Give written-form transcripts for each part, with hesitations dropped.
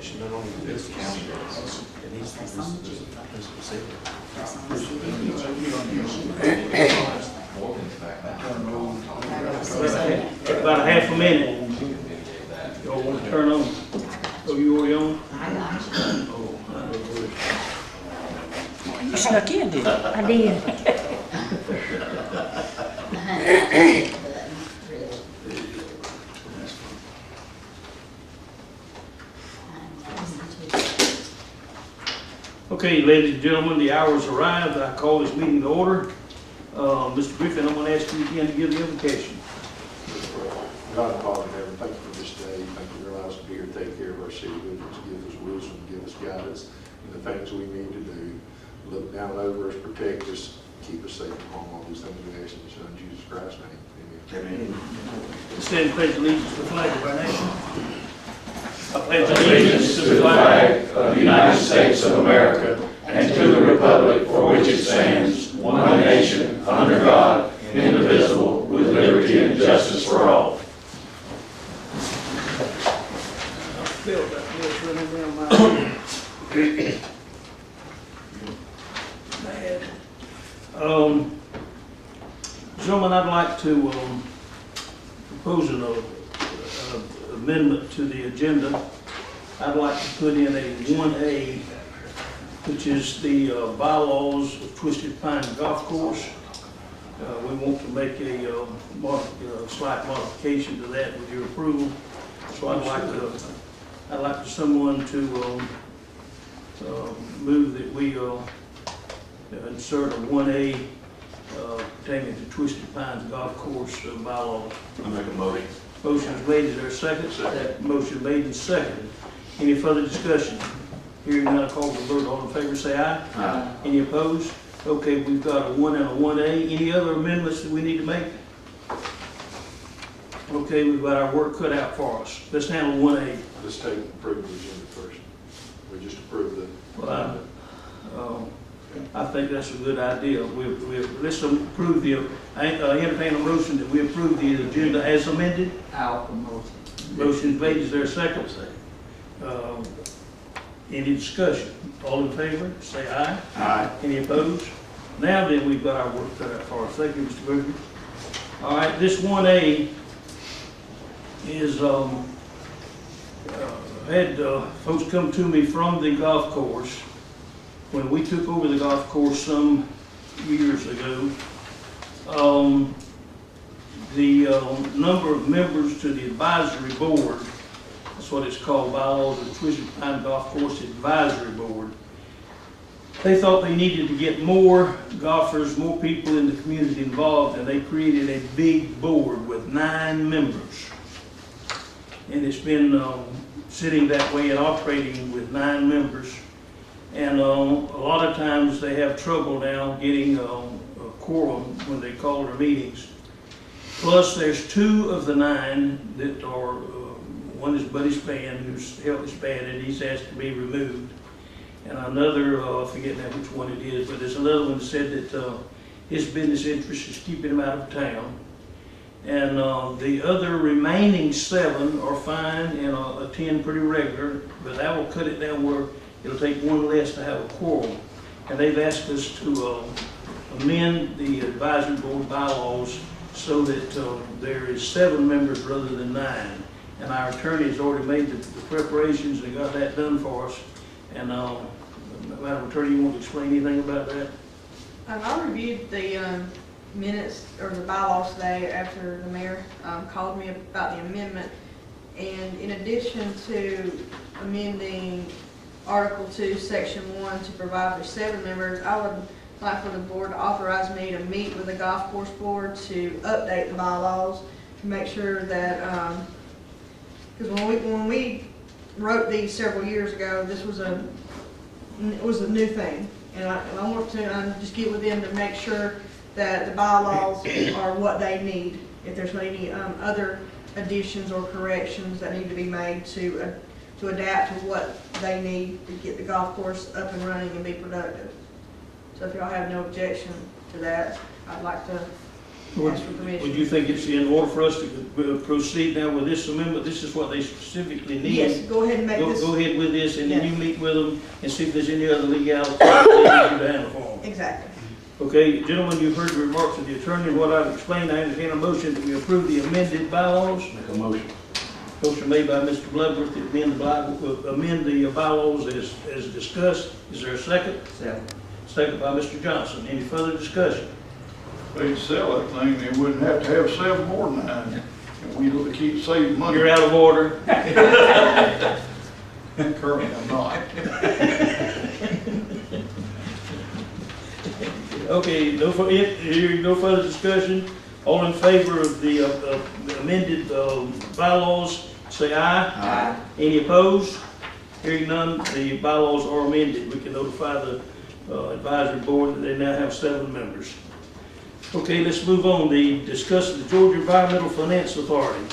jurisdiction, not only this county, it needs to be this facility. About a half a minute. Y'all want to turn on? Oh, you already on? Oh, You snuck in, didn't you? I did. okay, ladies and gentlemen, the hour has arrived. I call this meeting to order. Mr. Griffin, I'm going to ask you again to give the invocation. God and Father in heaven, thank you for this day. Thank you for allowing us to be here, take care of our city, give us wisdom, give us guidance in the things we need to do. Look down over us, protect us, keep us safe from harm. All these things we ask in your Son, Jesus Christ's name. Amen. Stand and pledge allegiance to the flag of our nation. I pledge Allegiance to the flag of the United States of America and to the republic for which it stands, one nation, under God, indivisible, with liberty and justice for all. I feel that blood's running down my bad. Gentlemen, I'd like to propose an amendment to the agenda. I'd like to put in a 1A, which is the bylaws of Twisted Pine Golf Course. We want to make a slight modification to that with your approval. So I'd like for someone to move that we insert a 1A pertaining to Twisted Pines Golf Course bylaws. I make a motion. Motion is made. Is there a second? That motion made and seconded. Any further discussion? Hearing none, I call for the vote. All in favor say aye. Aye. Any opposed? Okay, we've got a 1 and a 1A. Any other amendments that we need to make? Okay, we've got our work cut out for us. Let's handle 1A. Let's take approve the agenda first. We just approved the. Well, I think that's a good idea. Let's approve entertain a motion that we approve the agenda as amended. Out the motion. Motion made. Is there a second? Any discussion? All in favor, say aye. Aye. Any opposed? Now then, we've got our work cut out for us. Thank you, Mr. Griffin. All right, this 1A is, had folks come to me from the golf course. When we took over the golf course some years ago, the number of members to the advisory board, that's what it's called, bylaws of the Twisted Pine Golf Course Advisory Board. They thought they needed to get more golfers, more people in the community involved, and they created a big board with 9 members. And it's been sitting that way and operating with 9 members. And a lot of times they have trouble now getting a quorum when they call their meetings. Plus, there's 2 of the 9 that are, one is Buddy Spann, whose health is bad, and he's asked to be removed. And another, I forget now which one it is, but there's another one that said that his business interest is keeping him out of town. And the other remaining 7 are fine and attend pretty regular, but that will cut it down where it'll take 1 less to have a quorum. And they've asked us to amend the advisory board bylaws so that there is 7 members rather than 9. And our attorney has already made the preparations and got that done for us. And Madam Attorney, you want to explain anything about that? I reviewed the minutes or the bylaws today after the mayor called me about the amendment. And in addition to amending Article 2, Section 1 to provide for 7 members, I would like for the board to authorize me to meet with the golf course board to update the bylaws to make sure that, because when we wrote these several years ago, this was a new thing. And I want to just get with them to make sure that the bylaws are what they need. If there's any other additions or corrections that need to be made to adapt to what they need to get the golf course up and running and be productive. So if y'all have no objection to that, I'd like to ask for Would permission. you think it's in order for us to proceed now with this amendment? This is what they specifically need. Yes, go ahead and make this, Go ahead with this, and then you Yes. meet with them and see if there's any other legalities that they need you to handle for them. exactly. Okay, gentlemen, you've heard the remarks of the attorney and what I've explained. I entertain a motion that we approve the amended bylaws. Make a motion. Motion made by Mr. Bloodworth to amend the bylaws as discussed. Is there a second? Second. Second by Mr. Johnson. Any further discussion? If they'd sell that thing, they wouldn't have to have 7 more than 9. And we'd keep saving money. You're out of order. Currently, I'm not. Okay, hearing no further discussion. All in favor of the amended bylaws, say aye. Aye. Any opposed? Hearing none, the bylaws are amended. We can notify the advisory board that they now have 7 members. Okay, let's move on. Discuss the Georgia Environmental Finance Authority.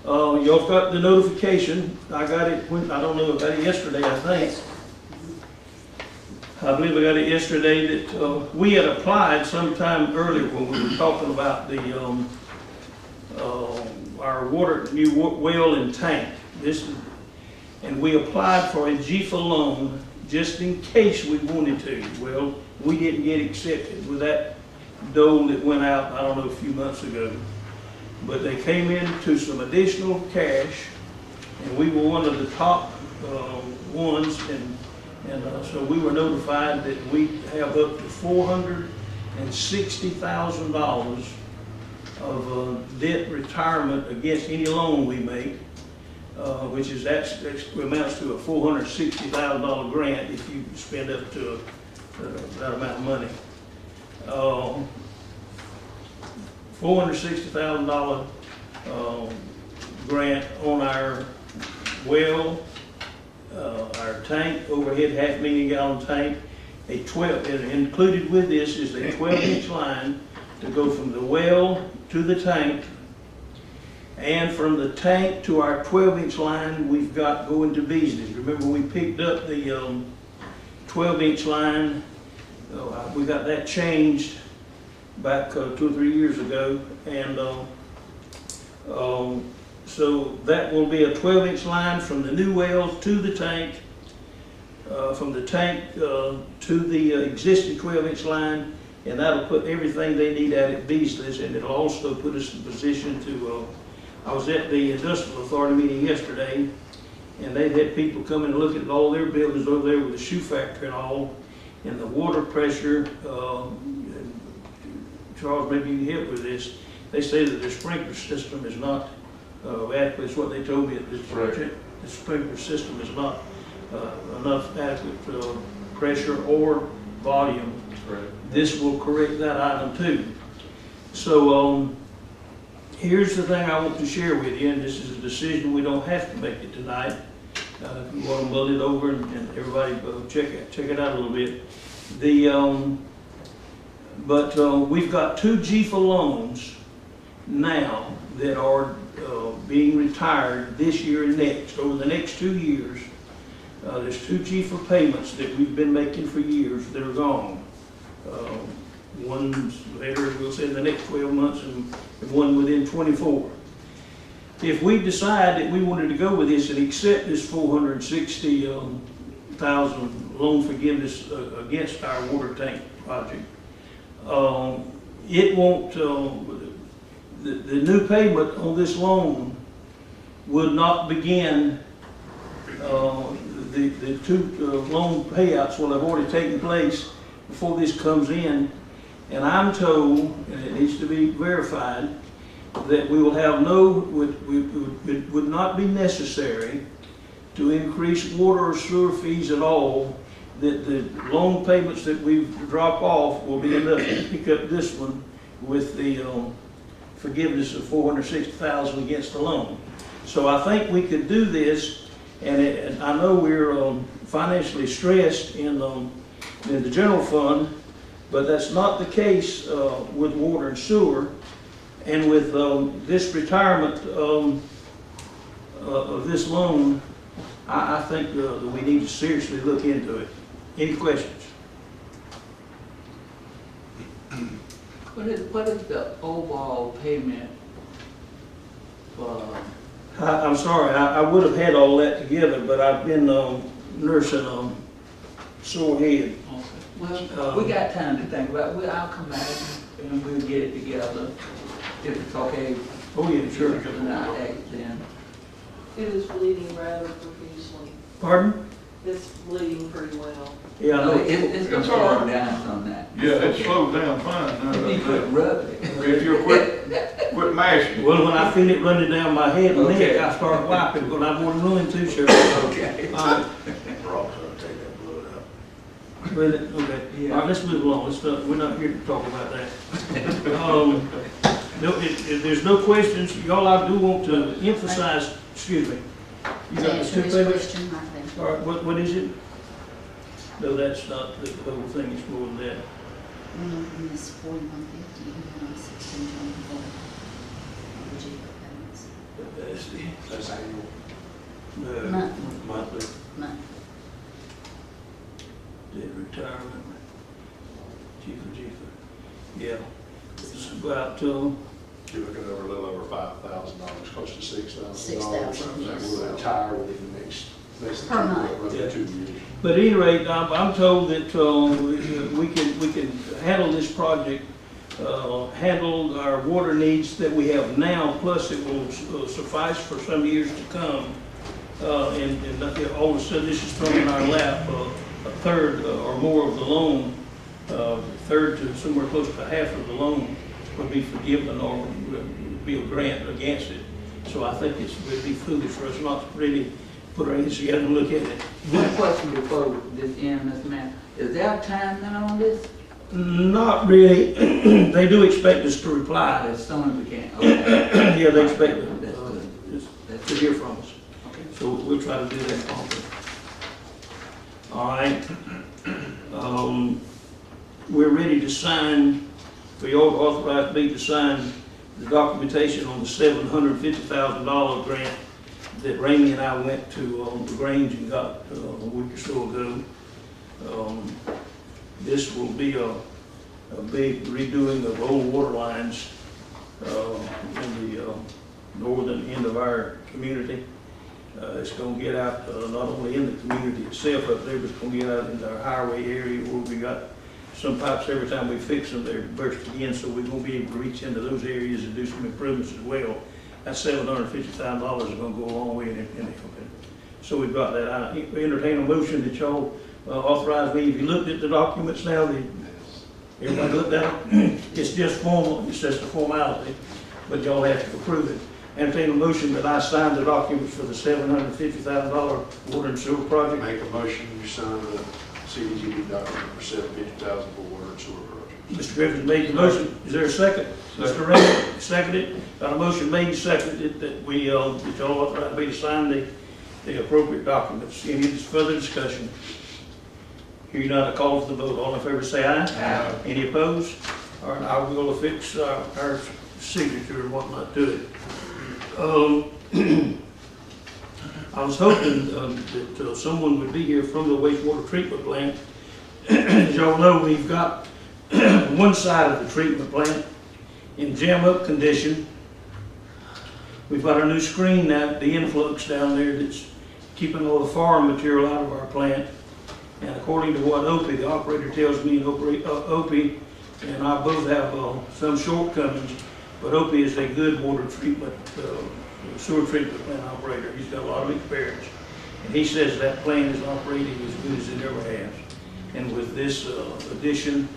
Y'all got the notification. I got it, I don't know, I got it yesterday, I think. I believe I got it yesterday that we had applied sometime earlier when we were talking about our new well and tank. And we applied for a GFA loan just in case we wanted to. Well, we didn't get accepted with that dole that went out, I don't know, a few months ago. But they came in to some additional cash, and we were one of the top ones, and so we were notified that we have up to $460,000 of debt retirement against any loan we make, which is that amounts to a $460,000 grant if you spend up to that amount of money. $460,000 grant on our well, our tank, overhead 500,000 gallon tank. And included with this is a 12-inch line to go from the well to the tank. And from the tank to our 12-inch line, we've got going to Beasley. Remember, we picked up the 12-inch line. We got that changed back 2 or 3 years ago. And so that will be a 12-inch line from the new well to the tank, from the tank to the existing 12-inch line, and that'll put everything they need out at Beasley's, and it'll also put us in position to, I was at the Industrial Authority meeting yesterday, and they had people come and look at all their buildings over there with the shoe factory and all, and the water pressure, Charles, maybe you can help with this. They say that the sprinkler system is not adequate. It's what they told me. The sprinkler system is not enough adequate pressure or volume. Right. This will correct that item too. So here's the thing I want to share with you, and this is a decision we don't have to make it tonight. If you want to mull it over and everybody check it out a little bit. But we've got 2 GFA loans now that are being retired this year and next. Over the next 2 years, there's 2 GFA payments that we've been making for years that are gone. One's later, we'll say in the next 12 months, and one within 24. If we decide that we wanted to go with this and accept this $460,000 loan forgiveness against our water tank project, it won't, the new payment on this loan would not begin, the 2 loan payouts will have already taken place before this comes in. And I'm told, and it needs to be verified, that we will have it would not be necessary to increase water or sewer fees at all, that the loan payments that we drop off will be enough to pick up this one with the forgiveness of $460,000 against the loan. So I think we could do this, and I know we're financially stressed in the general fund, but that's not the case with water and sewer. And with this retirement of this loan, I think that we need to seriously look into it. Any questions? What is the overall payment for, I'm sorry, I would have had all that together, but I've been nursing sore head. well, we got time to think about it. I'll come back and we'll get it together. If it's okay. Oh, yeah, sure. And I'll act then. It is bleeding rather profusely. Pardon? It's bleeding pretty well. Yeah, I No, know. it's gonna It's all slow right. down on that. Yeah, it slows down fine now. You could rub it. If you quit mashing. Well, when I feel it running down my head and neck, Okay. I start wiping, but I'm going to run too, sure. Okay. Rock's gonna take that blood out. Really? Okay. Yeah. All right, let's move along. Let's not, we're not here to talk about that. No, if there's no questions, y'all, I do want to emphasize, excuse me. You To got the answer two his papers? question right there. All right, what is it? No, that's not the whole thing, it's more than that. One is 4150 and one is 1624. The cheaper payments. That's the, That's annual. Monthly, monthly, monthly. dead retirement. Cheaper. Yeah. It's about, You're looking over a little over $5,000, close to $6,000. $6,000, yes. We'll retire within the next, less Per than month. roughly Yeah. 2 years. but at any rate, I'm told that we can handle this project, handle our water needs that we have now, plus it will suffice for some years to come. And all of a sudden, this is thrown in our lap, a third or more of the loan, third to somewhere close to half of the loan would be forgiven or would be a grant against it. So I think it would be foolish for us not to really put our heads together and look at it. One question before this ends, Mr. Mayor. Is there a timeline on this? Not really. They do expect us to reply. As soon as we can. Okay. Yeah, they expect That's good. to hear from us. Okay. So we'll try to do that promptly. All right. We're ready to sign, for you all to authorize me to sign the documentation on the $750,000 grant that Ramey and I went to the Grange and got a week or so ago. This will be a big redoing of old water lines in the northern end of our community. It's going to get out not only in the community itself up there, but it's going to get out into our highway area where we got some pipes every time we fix them, they're burst again, so we're going to be able to reach into those areas and do some improvements as well. That $750,000 is going to go a long way in helping. So we've got that. I entertain a motion that y'all authorize me. If you looked at the documents now, everybody looked at them? It's just formal, it's just a formality, but y'all have to approve it. Entertain a motion that I sign the documents for the $750,000 water and sewer project. Make a motion, you sign the CDGD document for $750,000 for water and sewer project. Mr. Griffin made the motion. Is there a second? Mr. Ray seconded. Got a motion made and seconded that we, that y'all authorize me to sign the appropriate documents. Any further discussion? Hearing none, I call for the vote. All in favor say aye. Aye. Any opposed? All right, I will affix our signature and whatnot to it. I was hoping that someone would be here from the wastewater treatment plant. As y'all know, we've got one side of the treatment plant in jam-up condition. We've got a new screen now, the influx down there that's keeping all the foreign material out of our plant. And according to what Opie, the operator tells me, Opie and I both have some shortcomings, but Opie is a good water treatment, sewer treatment plant operator. He's got a lot of experience. And he says that plant is operating as good as it ever has. And with this addition,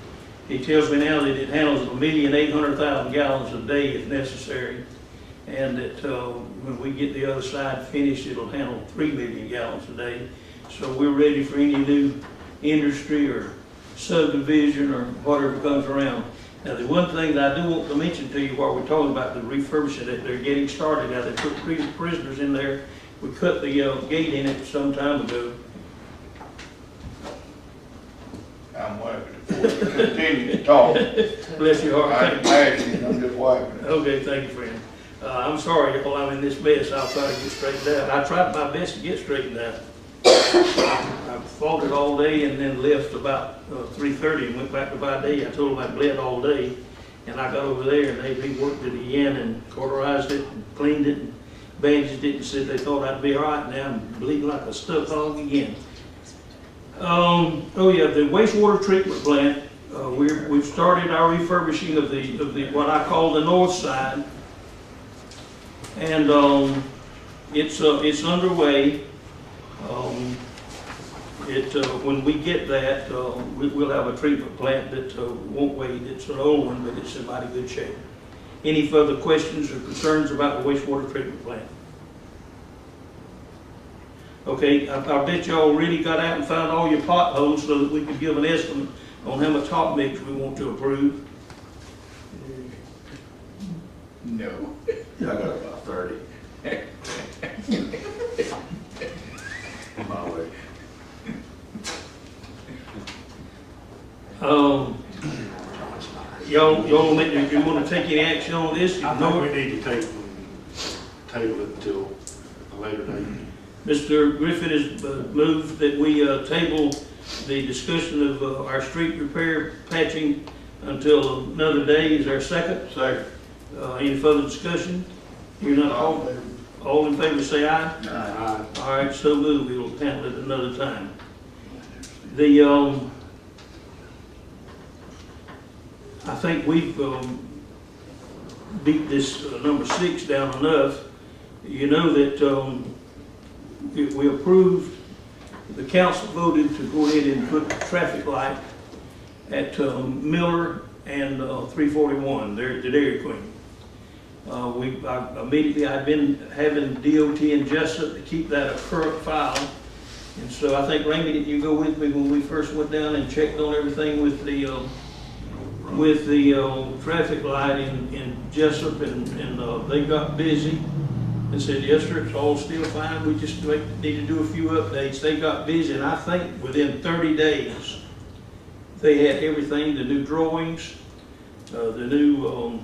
he tells me now that it handles 1,800,000 gallons a day if necessary. And that when we get the other side finished, it'll handle 3 million gallons a day. So we're ready for any new industry or subdivision or whatever comes around. Now, the one thing that I do want to mention to you while we're talking about the refurbishing that they're getting started now, they put prisoners in there. We cut the gate in it some time ago. I'm wiping it for you. Continue to talk. Bless your heart. I'm asking, I'm just wiping it. Okay, thank you, friend. I'm sorry, y'all, I'm in this mess. I'll try to get straightened out. I tried my best to get straightened out. I fought it all day and then left about 3:30 and went back to Vidalia. I told them I bled all day And I got over there and they reworked it again and cauterized it and cleaned it and bandaged it and said they thought I'd be all right. Now I'm bleeding like a stuck hog again. Oh yeah, the wastewater treatment plant, we've started our refurbishing of the what I call the north side. And it's underway. When we get that, we'll have a treatment plant that won't wait. It's an old one, but it's in mighty good shape. Any further questions or concerns about the wastewater treatment plant? Okay, I bet y'all already got out and found all your potholes so that we could give an estimate on how much hot mix we want to approve. No. I got about 30. My way. Y'all, you want to take any action on this? I think we need to table it until a later date. Mr. Griffin has moved that we table the discussion of our street repair patching until another day. Is there a second? Second. Any further discussion? You're not all in favor, say aye. Aye. All right, so moved. We'll handle it another time. I think we've beat this number 6 down enough. You know that we approved, the council voted to go ahead and put the traffic light at Miller and 341 there at the Dairy Queen. Immediately I've been having DOT and Jessup to keep that a current file. And so I think, Randy, did you go with me when we first went down and checked on everything with the traffic light in Jessup, and they got busy and said, yes, sir, it's all still fine. We just need to do a few updates. They got busy, and I think within 30 days, they had everything, the new drawings, the new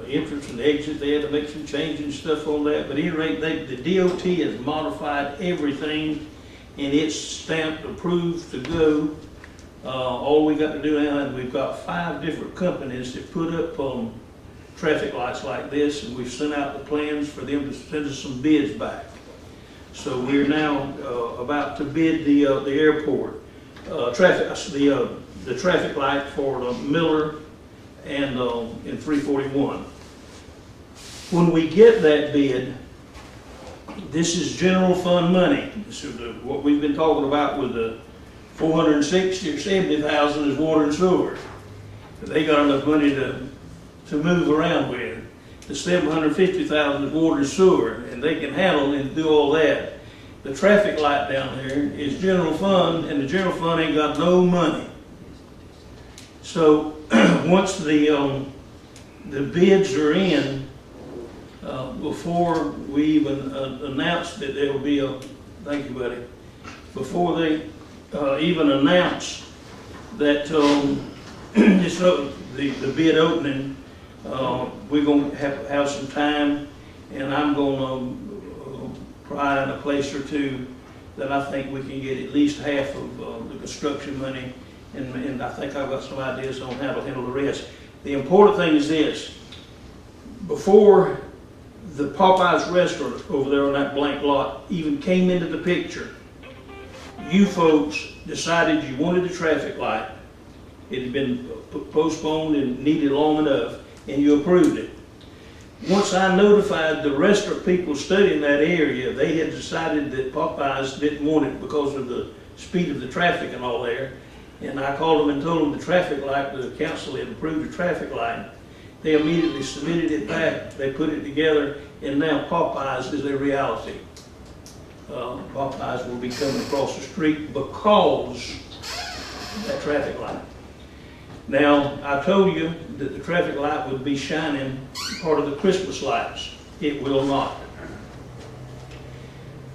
entrance and exit. They had to make some changes and stuff on that. But at any rate, the DOT has modified everything, and it's stamped, approved to go. All we got to do now, and we've got 5 different companies that put up traffic lights like this, and we've sent out the plans for them to send us some bids back. So we're now about to bid the airport the traffic light for Miller and in 341. When we get that bid, this is general fund money. This is what we've been talking about with the 460 or 70,000 is water and sewer. They got enough money to move around with. The 750,000 is water and sewer, and they can handle and do all that. The traffic light down there is general fund, and the general fund ain't got no money. So once the bids are in, before we even announce that there will be thank you, buddy, before they even announce that the bid opening, we're going to have some time, and I'm going to pry in a place or two that I think we can get at least half of the construction money, and I think I've got some ideas on how to handle the rest. The important thing is this: before the Popeyes restaurant over there on that blank lot even came into the picture, you folks decided you wanted the traffic light. It had been postponed and needed long enough, and you approved it. Once I notified the restaurant people studying that area, they had decided that Popeyes didn't want it because of the speed of the traffic and all there. And I called them and told them the traffic light, the council had approved the traffic light. They immediately submitted it back. They put it together, and now Popeyes is a reality. Popeyes will be coming across the street because of that traffic light. Now, I told you that the traffic light would be shining part of the Christmas lights. It will not.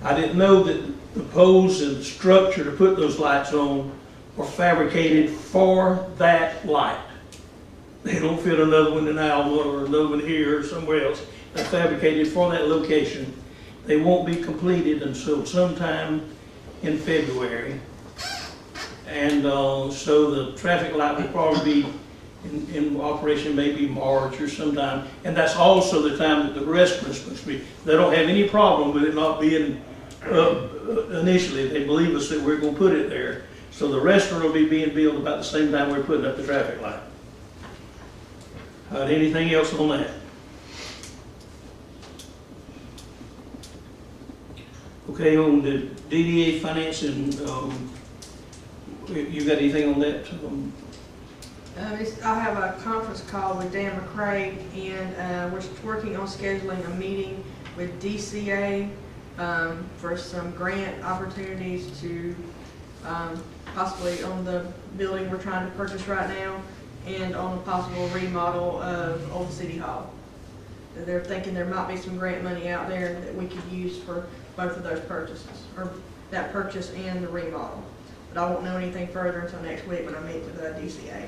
I didn't know that the poles and the structure to put those lights on are fabricated for that light. They don't fit another one in Alma or another one here or somewhere else. They're fabricated for that location. They won't be completed until sometime in February. And so the traffic light will probably be in operation maybe March or sometime. And that's also the time that the restaurant's supposed to be. They don't have any problem with it not being initially. They believe us that we're gonna put it there. So the restaurant will be being built about the same time we're putting up the traffic light. Anything else on that? Okay, on the DDA financing, you got anything on that? I have a conference call with Dan McCrae, and we're working on scheduling a meeting with DCA for some grant opportunities to possibly on the building we're trying to purchase right now, and on a possible remodel of Old City Hall. They're thinking there might be some grant money out there that we could use for both of those purchases, or that purchase and the remodel. But I won't know anything further until next week when I meet with DCA.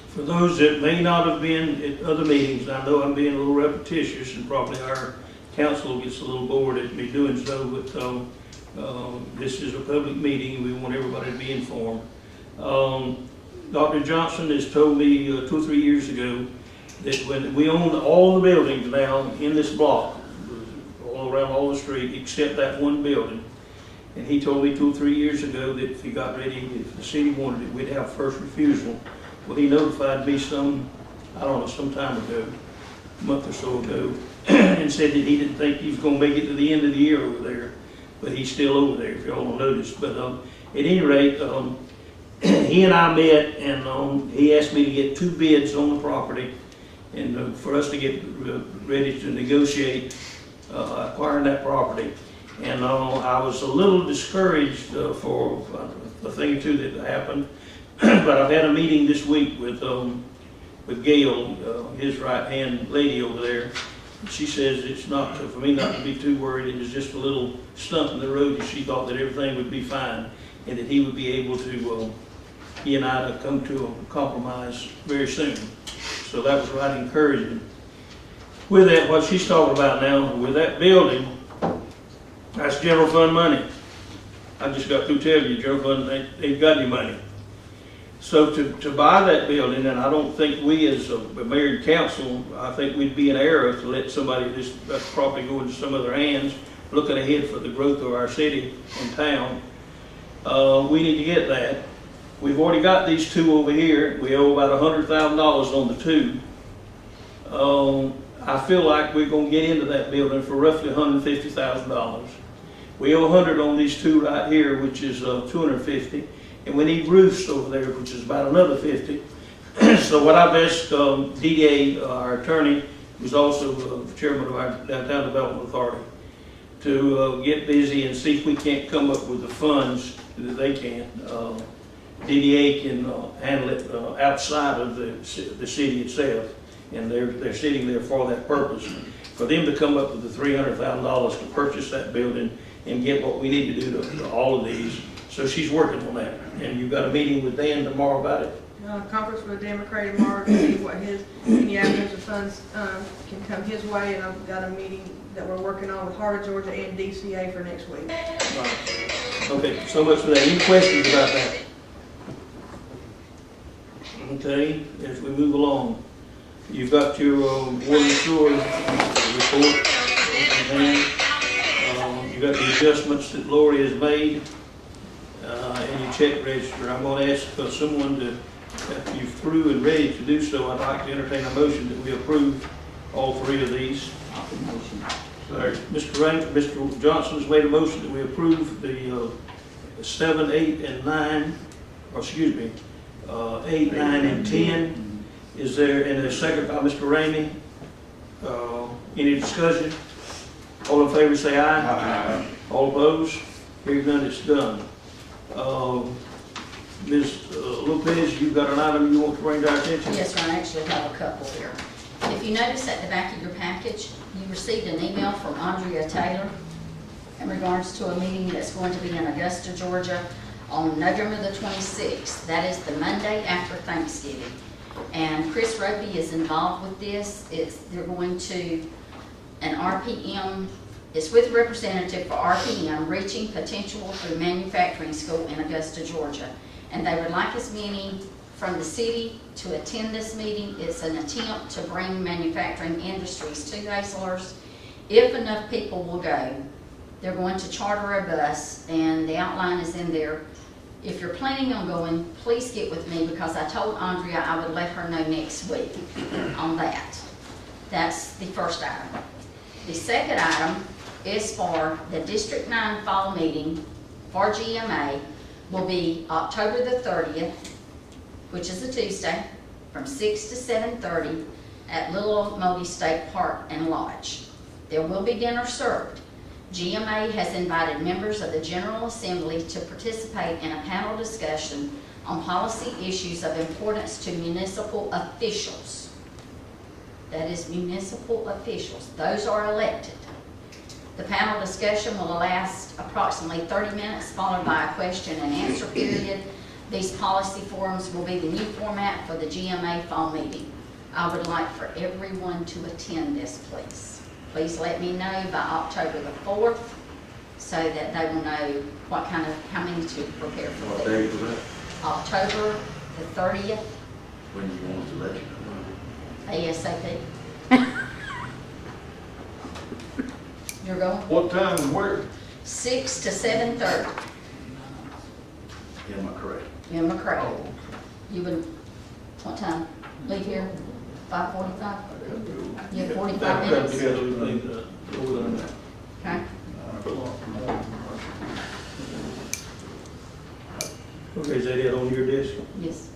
For those that may not have been at other meetings, I know I'm being a little repetitious, and probably our council gets a little bored at me doing so, but this is a public meeting. We want everybody to be informed. Dr. Johnson has told me 2 or 3 years ago that when we own all the buildings now in this block, all around all the street, except that one building, and he told me 2 or 3 years ago that if he got ready, if the city wanted it, we'd have first refusal. Well, he notified me some time ago, a month or so ago, and said that he didn't think he was gonna make it to the end of the year over there, but he's still over there, if y'all don't notice. But at any rate, he and I met, and he asked me to get 2 bids on the property, and for us to get ready to negotiate acquiring that property. And I was a little discouraged for a thing or two that happened, but I've had a meeting this week with Gail, his right-hand lady over there. She says it's not, for me not to be too worried, it was just a little stump in the road, and she thought that everything would be fine, and that he would be able to, he and I to come to a compromise very soon. So that was right encouraging. With that, what she's talking about now, with that building, that's general fund money. I just got through telling you, general fund ain't got any money. So to buy that building, and I don't think we as a mayor and council, I think we'd be in error to let somebody, that property go into some other hands, looking ahead for the growth of our city and town. We need to get that. We've already got these 2 over here. We owe about $100,000 on the 2. I feel like we're gonna get into that building for roughly $150,000. We owe 100 on these 2 right here, which is 250, and we need roofs over there, which is about another 50. So what I've asked DDA, our attorney, who's also the chairman of our Downtown Development Authority, to get busy and see if we can't come up with the funds that they can. DDA can handle it outside of the city itself, and they're sitting there for that purpose. For them to come up with the $300,000 to purchase that building and get what we need to do to all of these. So she's working on that, and you've got a meeting with Dan tomorrow about it. Conference with Dan McCrae tomorrow to see what any avenues of funds can come his way, and I've got a meeting that we're working on with Heart of Georgia and DCA for next week. Right. Okay, so much for that. Any questions about that? Okay, as we move along, you've got your water and sewer report. You've got the adjustments that Lori has made, and your check register. I'm going to ask someone to, if you're through and ready to do so, I'd like to entertain a motion that we approve all 3 of these. Sorry, Mr. Johnson's made a motion that we approve the 7, 8, and 9, or excuse me, 8, 9, and 10. Is there, and a second by Mr. Ramey. Any discussion? All in favor say aye. Aye. All opposed? Hearing none, it's done. Ms. Lopez, you've got an item you want to bring to our attention? Yes, sir, I actually have a couple here. If you notice at the back of your package, you received an email from Andrea Taylor in regards to a meeting that's going to be in Augusta, Georgia on November the 26th. That is the Monday after Thanksgiving. And Chris Roby is involved with this. They're going to an RPM. It's with a representative for RPM, Reaching Potential Through Manufacturing School in Augusta, Georgia. And they would like as many from the city to attend this meeting. It's an attempt to bring manufacturing industries to Hazelhurst. If enough people will go, they're going to charter a bus, and the outline is in there. If you're planning on going, please get with me, because I told Andrea I would let her know next week on that. That's the first item. The second item is for the District 9 Fall Meeting for GMA will be October the 30th, which is a Tuesday, from 6 to 7:30 at Little Old Moody State Park and Lodge. There will be dinner served. GMA has invited members of the General Assembly to participate in a panel discussion on policy issues of importance to municipal officials. That is municipal officials. Those are elected. The panel discussion will last approximately 30 minutes, followed by a question and answer period. These policy forums will be the new format for the GMA fall meeting. I would like for everyone to attend this, please. Please let me know by October the 4th so that they will know how many to prepare for. What day was that? October the 30th, When you want to let you know? ASAP. You're going? What time and where? 6 to 7:30. Am I correct? In McCray. You would, what time? Leave here? 5:45? You have 45 Back up minutes? together, we leave over there. Okay. Okay, is that it on your desk? Yes.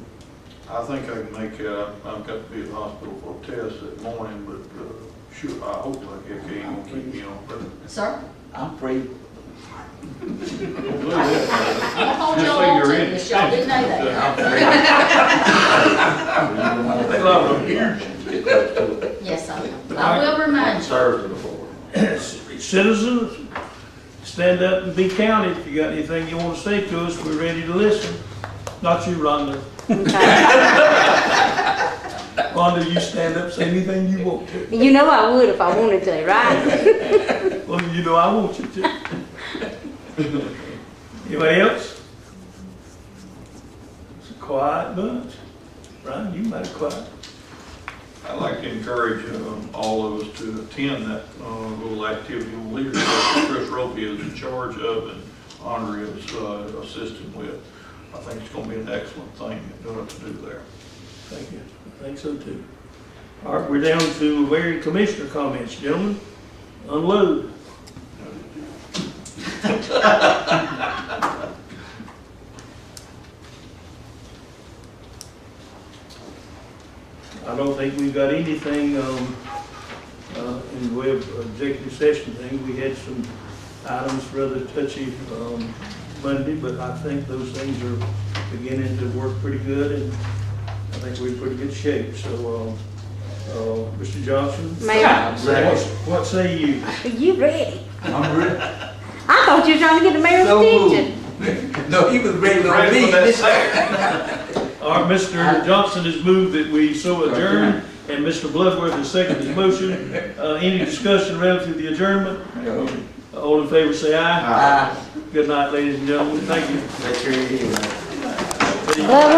I think I can make it. I've got to be at the hospital for a test that morning, but sure, I hope like it ain't gonna keep me on. But Sir? I'm free. I'm gonna hold y'all on to this. Y'all do know that. They love them here. Yes, I will. I will remind you. Thursday before. Citizens, stand up and be counted. If you got anything you want to say to us, we're ready to listen. Not you, Rhonda. Rhonda, you stand up, say anything you want to. You know I would if I wanted to, right? Well, you know I want you to. Anybody else? It's a quiet bunch. Brian, you might be quiet. I'd like to encourage all of us to attend that little activity on leadership that Chris Ropey is in charge of and Andrea is assisting with. I think it's going to be an excellent thing to do there. Thank you. I think so too. All right, we're down to area commissioner comments, gentlemen. Unload. I don't think we've got anything in the way of executive session thing. We had some items rather touchy Monday, but I think those things are beginning to work pretty good, and I think we're in pretty good shape. So, Mr. Johnson? Mayor, What say you? are you ready? I'm ready. I thought you were trying to get the mayor's So attention. No, he was ready on me. All right, Mr. Johnson has moved that we so adjourn, and Mr. Bloodworth has seconded his motion. Any discussion relative to the adjournment? All in favor say aye. Good night, ladies and gentlemen. Thank you. Take care of you. Well,